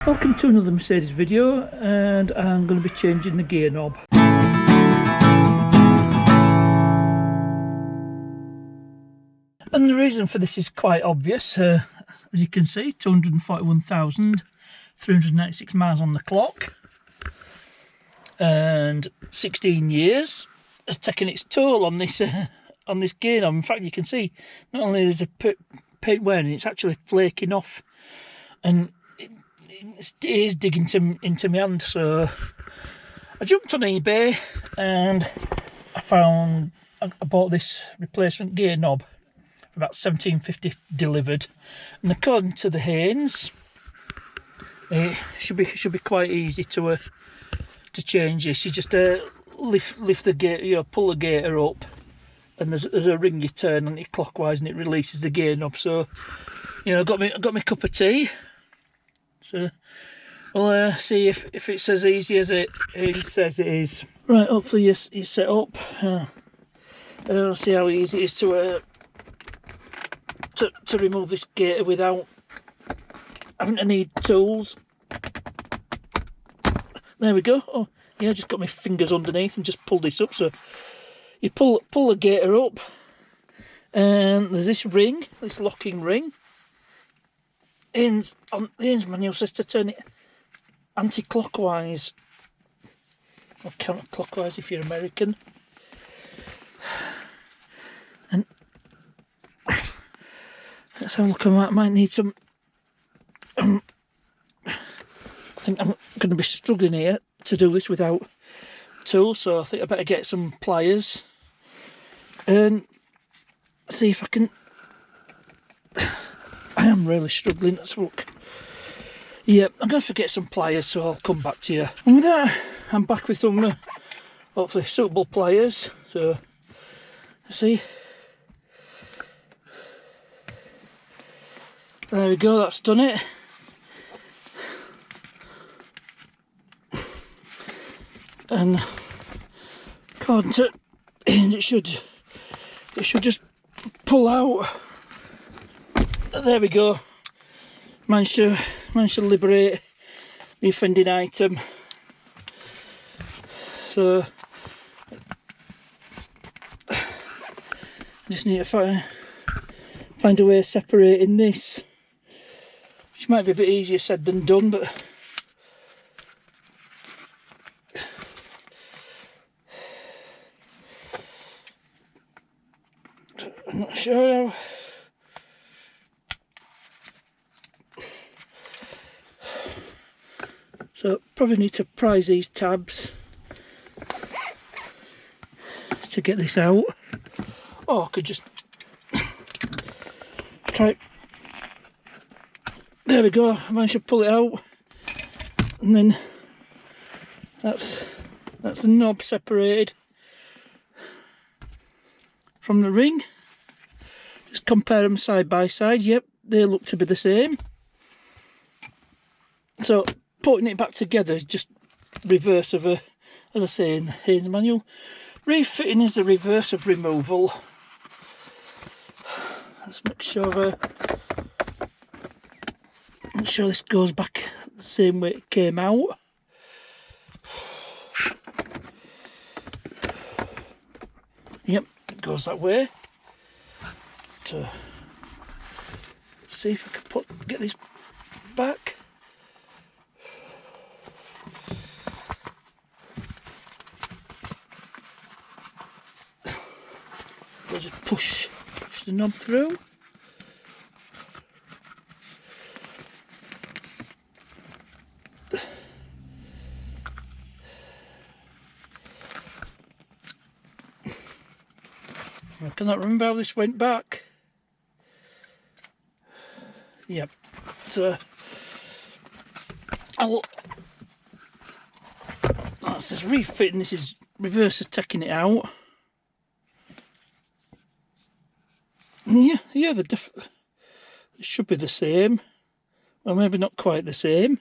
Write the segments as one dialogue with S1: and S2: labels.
S1: Welcome to another Mercedes video, and I'm going to be changing the gear knob. And the reason for this is quite obvious. As you can see, 241,396 miles on the clock, and 16 years has taken its toll on this gear knob. In fact, you can see not only is a paint wearing, it's actually flaking off, and it is digging into my hand. So I jumped on eBay and I bought this replacement gear knob for about $17.50 delivered, and according to the Haynes, it should be quite easy to change this. You just lift the gator, pull the gator up, and there's a ring you turn on it clockwise, and it releases the gear knob. So I got my cup of tea. So we'll see if it's as easy as it says it is. Right, hopefully you're set up. We'll see how easy it is to remove this gator without having to need tools. There we go. Oh yeah, I just got my fingers underneath and just pulled this up. So you pull the gator up, and there's this ring, this locking ring. The Haynes manual says to turn it anti-clockwise, or counter-clockwise if you're American. And let's have a look. I might need some. I think I'm going to be struggling here to do this without tools, so I think I better get some pliers and see if I can. I am really struggling. Let's look. Yeah, I'm going to forget some pliers, so I'll come back to you. And with that, I'm back with some hopefully suitable pliers. So let's see. There we go. That's done it. And according to it should just pull out. There we go. Managed to liberate the offending item. So I just need to find a way of separating this, which might be a bit easier said than done, but I'm not sure how. So probably need to prise these tabs to get this out. Or I could just try. There we go. I managed to pull it out, and then that's the knob separated from the ring. Just compare them side by side. Yep, they look to be the same. So putting it back together is just reverse of as I say in the Haynes manual. Refitting is the reverse of removal. Let's make sure this goes back the same way it came out. Yep, it goes that way. So see if I can get this back. I'll just push the knob through. I cannot remember how this went back. Yep. So that says refitting. This is reverse of taking it out. Yeah, it should be the same. Well, maybe not quite the same.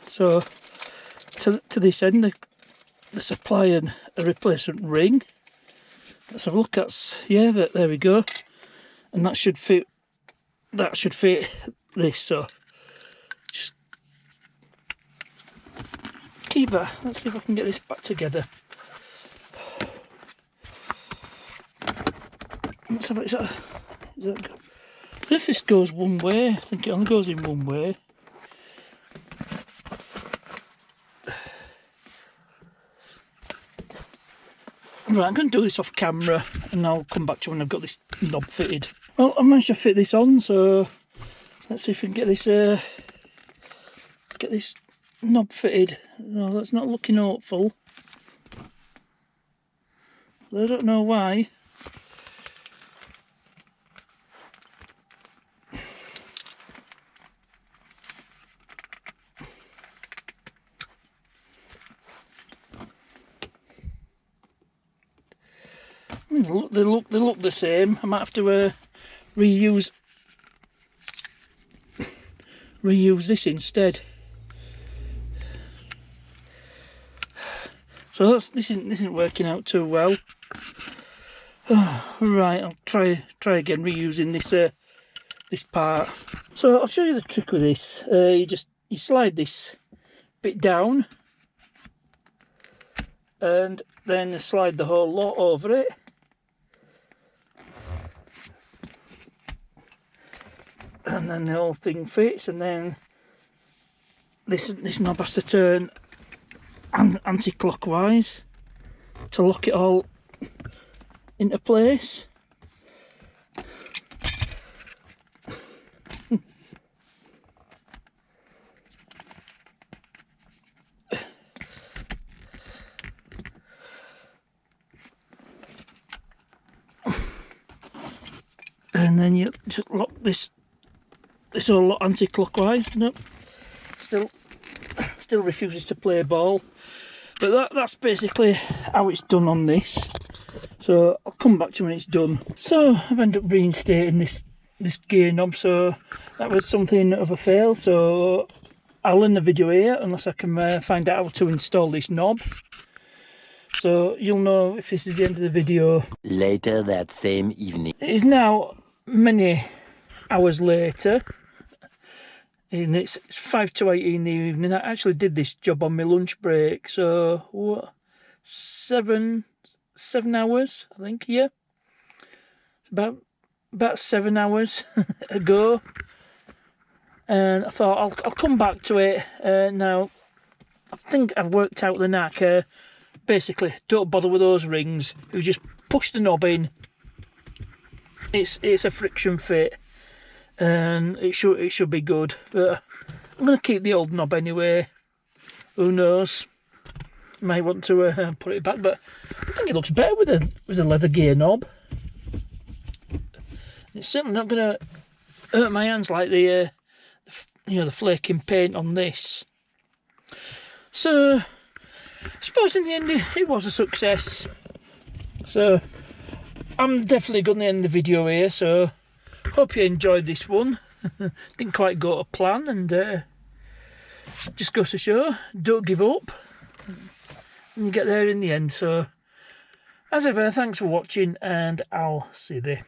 S1: So to this end, there's applying a replacement ring. Let's have a look. There we go. And that should fit this. So keep that. Let's see if I can get this back together. Let's have it. Is that good? If this goes one way, I think it only goes in one way. Right, I'm going to do this off camera and I'll come back to when I've got this knob fitted. Well, I managed to fit this on, so let's see if we can get this knob fitted. No, that's not looking hopeful. I don't know why. I mean, they look the same. I might have to reuse this instead. So this isn't working out too well. Right, I'll try again reusing this part. So I'll show you the trick with this. You slide this bit down and then slide the whole lot over it. And then the whole thing fits, and then this knob has to turn anti-clockwise to lock it all into place. And then you just lock this whole lot anti-clockwise. Nope, still refuses to play ball. But that's basically how it's done on this. So I'll come back to when it's done. So I've ended up reinstating this gear knob, so that was something of a fail. So I'll end the video here unless I can find out how to install this knob. So you'll know if this is the end of the video.
S2: Later that same evening.
S1: It is now many hours later. And it's 5 to 8 in the evening. I actually did this job on my lunch break, so what, 7 hours, I think. Yeah, it's about 7 hours ago. And I thought I'll come back to it. Now I think I've worked out the knack. Basically, don't bother with those rings. You just push the knob in. It's a friction fit. And it should be good, but I'm going to keep the old knob anyway. Who knows? Might want to put it back, but I think it looks better with a leather gear knob. It's certainly not going to hurt my hands like the flaking paint on this. So I suppose in the end it was a success. So I'm definitely going to end the video here. So hope you enjoyed this one. Didn't quite go to plan, and just goes to show, don't give up and you get there in the end. So as ever, thanks for watching, and I'll see you there.